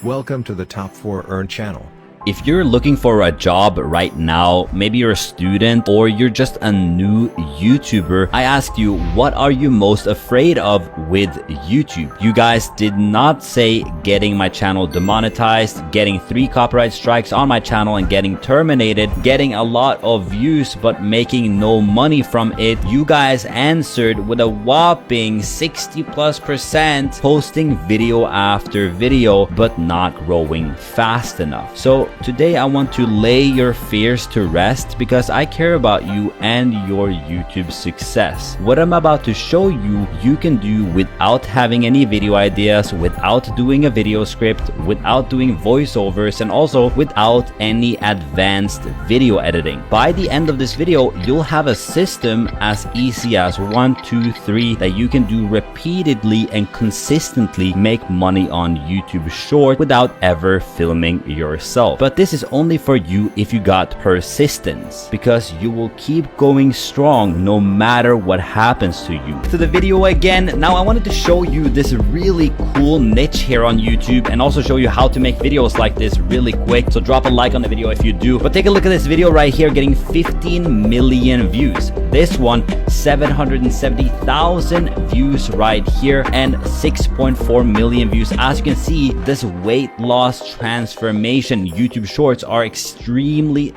Welcome to the Top 4 Earn channel. If you're looking for a job right now, maybe you're a student or you're just a new YouTuber, I asked you, what are you most afraid of with YouTube? You guys did not say getting my channel demonetized, getting 3 copyright strikes on my channel and getting terminated, getting a lot of views but making no money from it. You guys answered with a whopping 60+% posting video after video but not growing fast enough. So today I want to lay your fears to rest because I care about you and your YouTube success. What I'm about to show you, you can do without having any video ideas, without doing a video script, without doing voiceovers, and also without any advanced video editing. By the end of this video, you'll have a system as easy as 1, 2, 3 that you can do repeatedly and consistently make money on YouTube Short without ever filming yourself. But this is only for you if you got persistence, because you will keep going strong no matter what happens to you. To the video again. Now I wanted to show you this really cool niche here on YouTube and also show you how to make videos like this really quick. So drop a like on the video if you do. But take a look at this video right here getting 15 million views. This one 770,000 views right here and 6.4 million views. As you can see, this weight loss transformation YouTube Shorts are extremely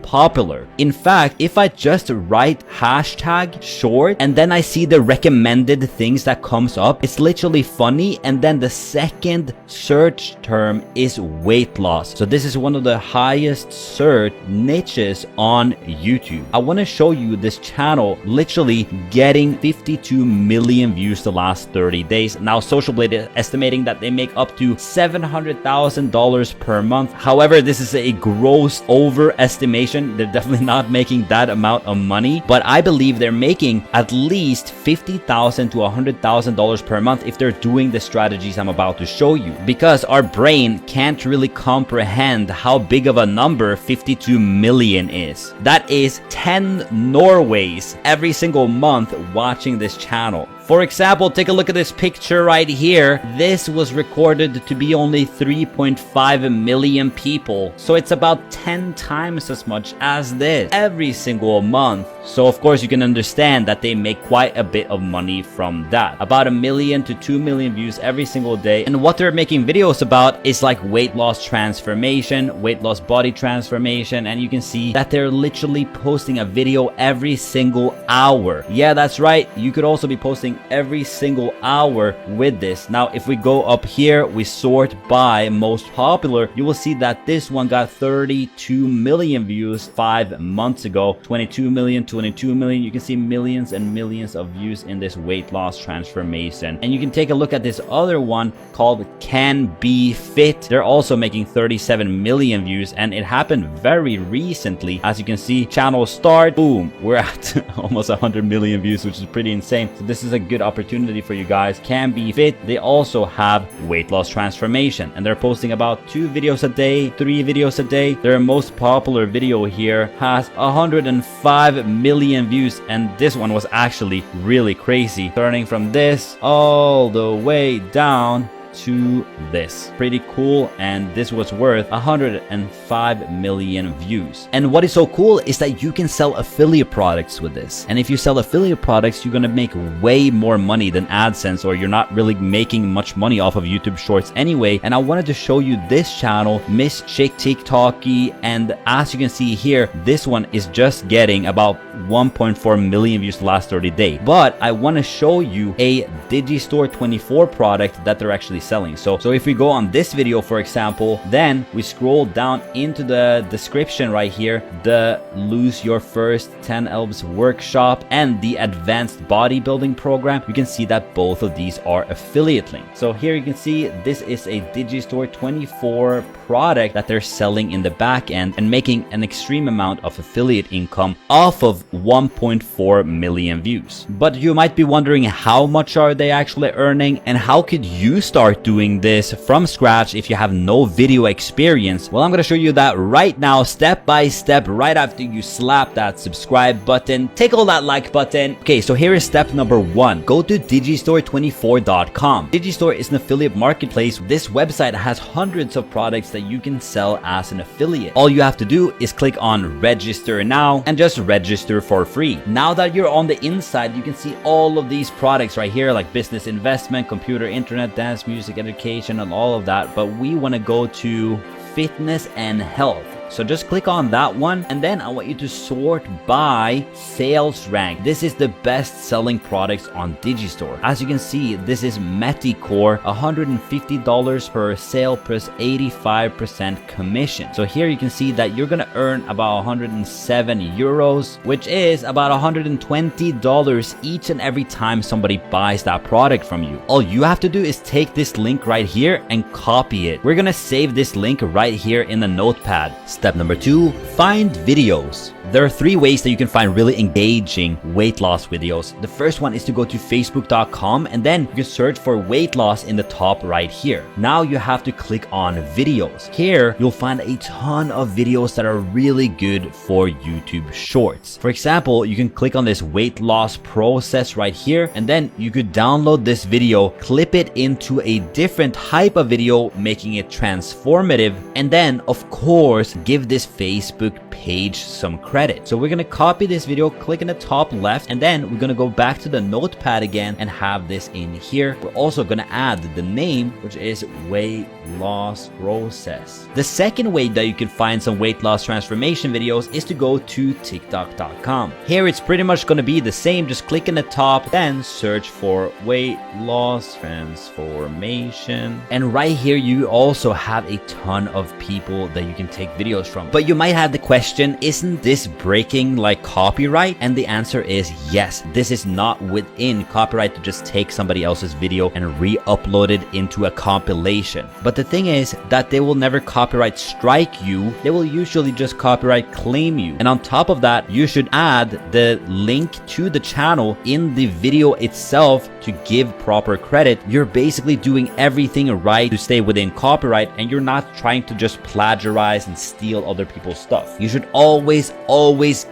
popular. In fact, if I just write hashtag short and then I see the recommended things that comes up, it's literally funny, and then the second search term is weight loss. So this is one of the highest search niches on YouTube. I want to show you this channel literally getting 52 million views the last 30 days. Now Social Blade is estimating that they make up to $700,000 per month. However, this is a gross overestimation. They're definitely not making that amount of money, but I believe they're making at least $50,000 to $100,000 per month if they're doing the strategies I'm about to show you, because our brain can't really comprehend how big of a number 52 million is. That is 10 Norways every single month watching this channel. For example, take a look at this picture right here. This was recorded to be only 3.5 million people. So it's about 10 times as much as this every single month. So of course you can understand that they make quite a bit of money from that. About 1 million to 2 million views every single day. And what they're making videos about is like weight loss transformation, weight loss body transformation. And you can see that they're literally posting a video every single hour. Yeah, that's right. You could also be posting every single hour with this. Now if we go up here, we sort by most popular, you will see that this one got 32 million views 5 months ago, 22 million. You can see millions and millions of views in this weight loss transformation. And you can take a look at this other one called Can Be Fit. They're also making 37 million views, and it happened very recently. As you can see, channel start, boom, we're at almost 100 million views, which is pretty insane. So this is a good opportunity for you guys. Can Be Fit, they also have weight loss transformation, and they're posting about 2 videos a day, 3 videos a day. Their most popular video here has 105 million views, and this one was actually really crazy, turning from this all the way down to this. Pretty cool, and this was worth 105 million views. And what is so cool is that you can sell affiliate products with this. And if you sell affiliate products, you're gonna make way more money than AdSense, or you're not really making much money off of YouTube Shorts anyway. And I wanted to show you this channel, Miss Chick TikToky, and as you can see here, this one is just getting about 1.4 million views the last 30 days. But I want to show you a Digistore 24 product that they're actually selling. So if we go on this video, for example, then we scroll down into the description right here, the Lose Your First 10 Elves workshop and the advanced bodybuilding program, you can see that both of these are affiliate links. So here you can see this is a Digistore 24 product that they're selling in the back end and making an extreme amount of affiliate income off of 1.4 million views. But you might be wondering, how much are they actually earning and how could you start start doing this from scratch if you have no video experience? Well, I'm going to show you that right now, step by step, right after you slap that subscribe button, tickle that like button. Okay, so here is step number 1. Go to digistore24.com. Digistore is an affiliate marketplace. This website has hundreds of products that you can sell as an affiliate. All you have to do is click on register now and just register for free. Now that you're on the inside, you can see all of these products right here, like business, investment, computer, internet, dance, music, education, and all of that. But we want to go to fitness and health. So just click on that one, and then I want you to sort by sales rank. This is the best selling products on Digistore. As you can see, this is Meticore, $150 per sale plus 85% commission. So here you can see that you're gonna earn about 107 euros, which is about $120 each and every time somebody buys that product from you. All you have to do is take this link right here and copy it. We're gonna save this link right here in the notepad. Step number 2, find videos. There are 3 ways that you can find really engaging weight loss videos. The first one is to go to facebook.com, and then you can search for weight loss in the top right here. Now you have to click on videos. Here you'll find a ton of videos that are really good for YouTube Shorts. For example, you can click on this weight loss process right here, and then you could download this video, clip it into a different type of video, making it transformative, and then of course give this Facebook page some credit. So we're going to copy this video, click in the top left, and then we're going to go back to the notepad again and have this in here. We're also going to add the name, which is weight loss process. The second way that you can find some weight loss transformation videos is to go to tiktok.com. Here it's pretty much going to be the same. Just click in the top, then search for weight loss transformation. And right here you also have a ton of people that you can take videos from. But you might have the question, isn't this breaking like copyright? And the answer is yes. This is not within copyright to just take somebody else's video and re-upload it into a compilation. But the thing is that they will never copyright strike you. They will usually just copyright claim you. And on top of that, you should add the link to the channel in the video itself to give proper credit. You're basically doing everything right to stay within copyright, and you're not trying to just plagiarize and steal other people's stuff. You should always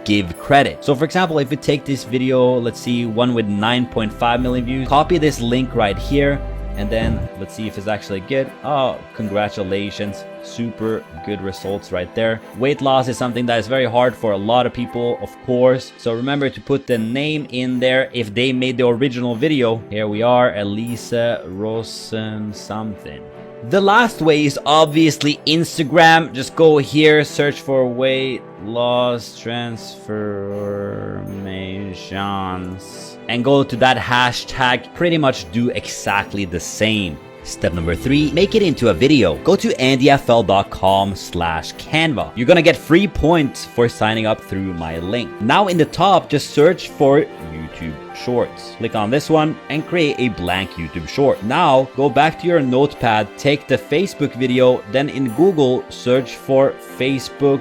give credit. So for example, if you take this video, let's see, one with 9.5 million views, copy this link right here, and then let's see if it's actually good. Oh, congratulations. Super good results right there. Weight loss is something that is very hard for a lot of people, of course. So remember to put the name in there if they made the original video. Here we are, Elisa Rosen something. The last way is obviously Instagram. Just go here, search for weight loss transformations, and go to that hashtag. Pretty much do exactly the same. Step number 3, make it into a video. Go to andyfl.com/Canva. You're gonna get free points for signing up through my link. Now in the top, just search for YouTube Shorts. Click on this one and create a blank YouTube short. Now go back to your notepad, take the Facebook video, then in Google search for Facebook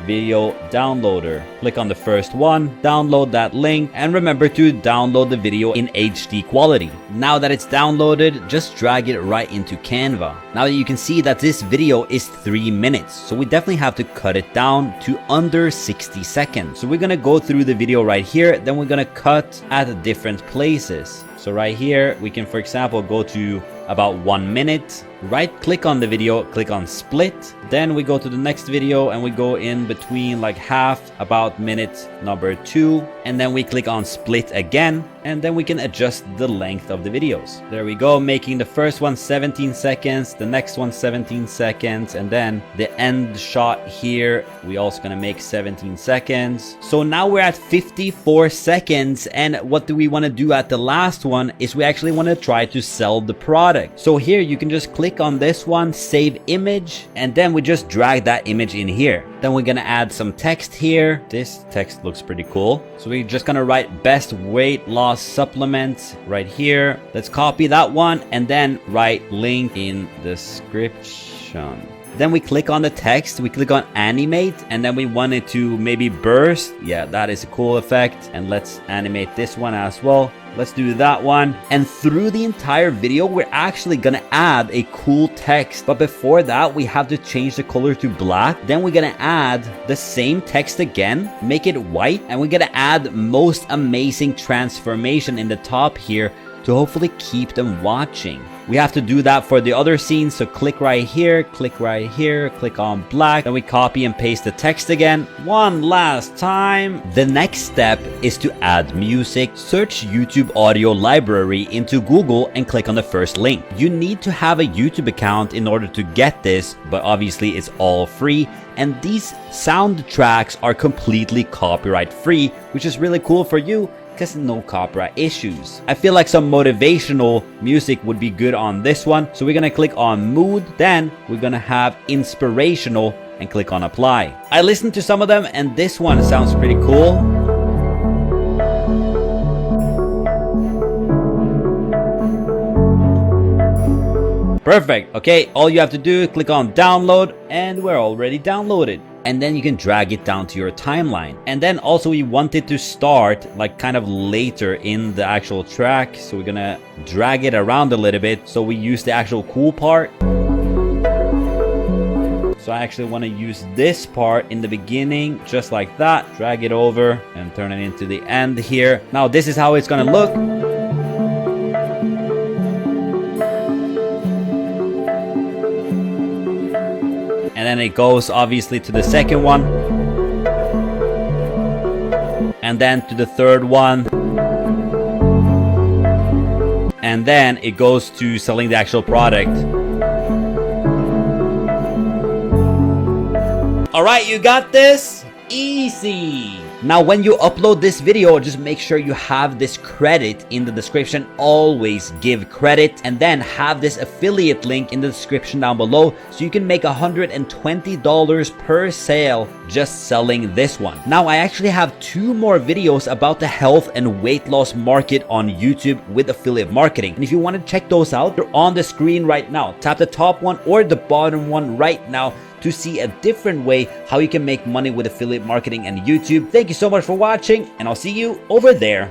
video downloader. Click on the first one, download that link, and remember to download the video in HD quality. Now that it's downloaded, just drag it right into Canva. Now you can see that this video is 3 minutes, so we definitely have to cut it down to under 60 seconds. So we're gonna go through the video right here, then we're gonna cut at different places. So right here, we can, for example, go to about 1 minute, right click on the video, click on split, then we go to the next video and we go in between like half, about minute number 2, and then we click on split again, and then we can adjust the length of the videos. There we go, making the first one 17 seconds, the next one 17 seconds, and then the end shot here, we also gonna make 17 seconds. So now we're at 54 seconds, and what do we want to do at the last one is we actually want to try to sell the product. So here you can just click on this one, save image, and then we just drag that image in here. Then we're gonna add some text here. This text looks pretty cool. So we're just gonna write best weight loss supplement right here. Let's copy that one and then write link in description. Then we click on the text, we click on animate, and then we want it to maybe burst. Yeah, that is a cool effect. And let's animate this one as well. Let's do that one. And through the entire video, we're actually gonna add a cool text. But before that, we have to change the color to black. Then we're gonna add the same text again, make it white, and we're gonna add most amazing transformation in the top here to hopefully keep them watching. We have to do that for the other scenes, so click right here, click on black, then we copy and paste the text again one last time. The next step is to add music. Search YouTube audio library into Google and click on the first link. You need to have a YouTube account in order to get this, but obviously it's all free, and these soundtracks are completely copyright free, which is really cool for you because no copyright issues. I feel like some motivational music would be good on this one. So we're gonna click on mood, then we're gonna have inspirational and click on apply. I listened to some of them and this one sounds pretty cool. Perfect. Okay, all you have to do is click on download and we're already downloaded. And then you can drag it down to your timeline. And then also we want it to start like kind of later in the actual track. So we're gonna drag it around a little bit so we use the actual cool part. So I actually want to use this part in the beginning, just like that. Drag it over and turn it into the end here. Now this is how it's gonna look. And then it goes obviously to the second one. And then to the third one. And then it goes to selling the actual product. Alright, you got this? Easy! Now when you upload this video, just make sure you have this credit in the description. Always give credit, and then have this affiliate link in the description down below so you can make $120 per sale just selling this one. Now I actually have 2 more videos about the health and weight loss market on YouTube with affiliate marketing, and if you want to check those out, they're on the screen right now. Tap the top one or the bottom one right now to see a different way how you can make money with affiliate marketing and YouTube. Thank you so much for watching, and I'll see you over there.